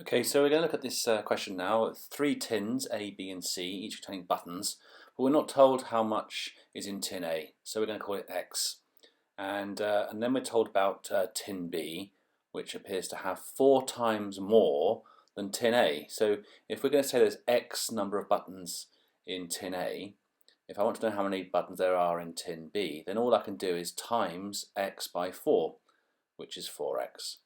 Okay, so we're going to look at this question now. Three tins, A, B, and C, each containing buttons, but we're not told how much is in tin A, so we're going to call it X. And then we're told about tin B, which appears to have 4 times more than tin A. So if we're going to say there's X number of buttons in tin A, if I want to know how many buttons there are in tin B, then all I can do is times X by 4, which is 4X.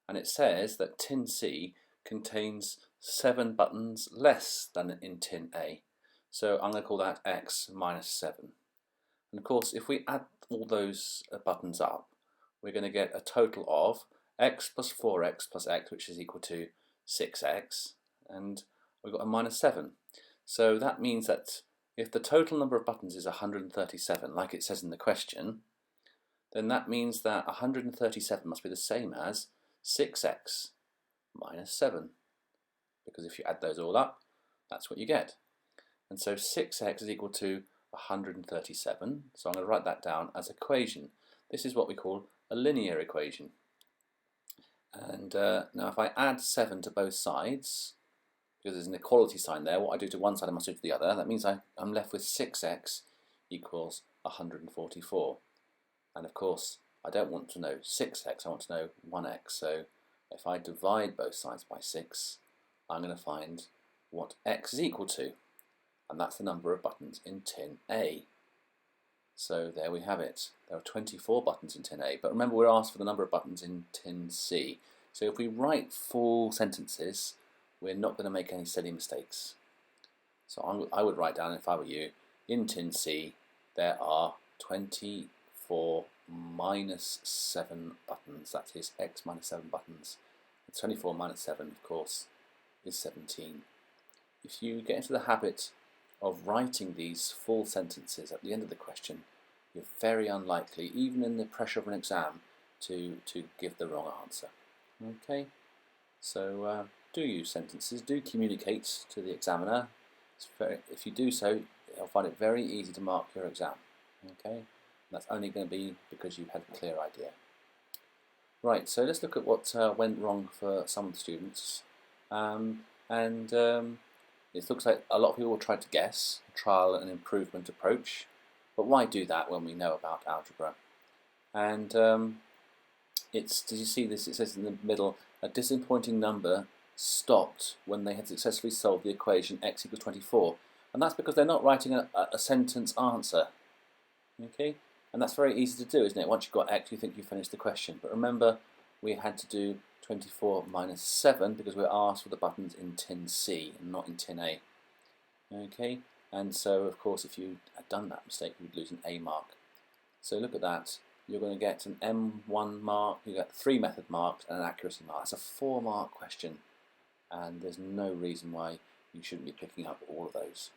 And it says that tin C contains 7 buttons less than in tin A. So I'm going to call that X minus 7. And of course, if we add all those buttons up, we're going to get a total of X plus 4X plus X, which is equal to 6X, and we've got a minus 7. So that means that if the total number of buttons is 137, like it says in the question, then that means that 137 must be the same as 6X minus 7, because if you add those all up, that's what you get. And so 6X is equal to 137, so I'm going to write that down as equation. This is what we call a linear equation. And now if I add 7 to both sides, because there's an equality sign there, what I do to one side I must do to the other. That means I'm left with 6X equals 144. And of course, I don't want to know 6X, I want to know 1X. So if I divide both sides by 6, I'm going to find what X is equal to. And that's the number of buttons in tin A. So there we have it. There are 24 buttons in tin A, but remember we're asked for the number of buttons in tin C. So if we write full sentences, we're not going to make any silly mistakes. So I would write down, if I were you, in tin C there are 24 minus 7 buttons. That is X minus 7 buttons. 24 minus 7, of course, is 17. If you get into the habit of writing these full sentences at the end of the question, you're very unlikely, even in the pressure of an exam, to give the wrong answer. Okay, so do use sentences, do communicate to the examiner. If you do so, he'll find it very easy to mark your exam. Okay, and that's only going to be because you've had a clear idea. Right, so let's look at what went wrong for some of the students. It looks like a lot of people tried to guess, trial and improvement approach, but why do that when we know about algebra? And did you see this? It says in the middle, a disappointing number stopped when they had successfully solved the equation x equals 24. And that's because they're not writing a sentence answer. Okay? And that's very easy to do, isn't it? Once you've got x, you think you've finished the question. But remember, we had to do 24 minus 7 because we're asked for the buttons in tin C and not in tin A. Okay? And so, of course, if you had done that mistake, you'd lose an A mark. So look at that. You're going to get an M1 mark, you get 3 method marks, and an accuracy mark. That's a 4-mark question. And there's no reason why you shouldn't be picking up all of those.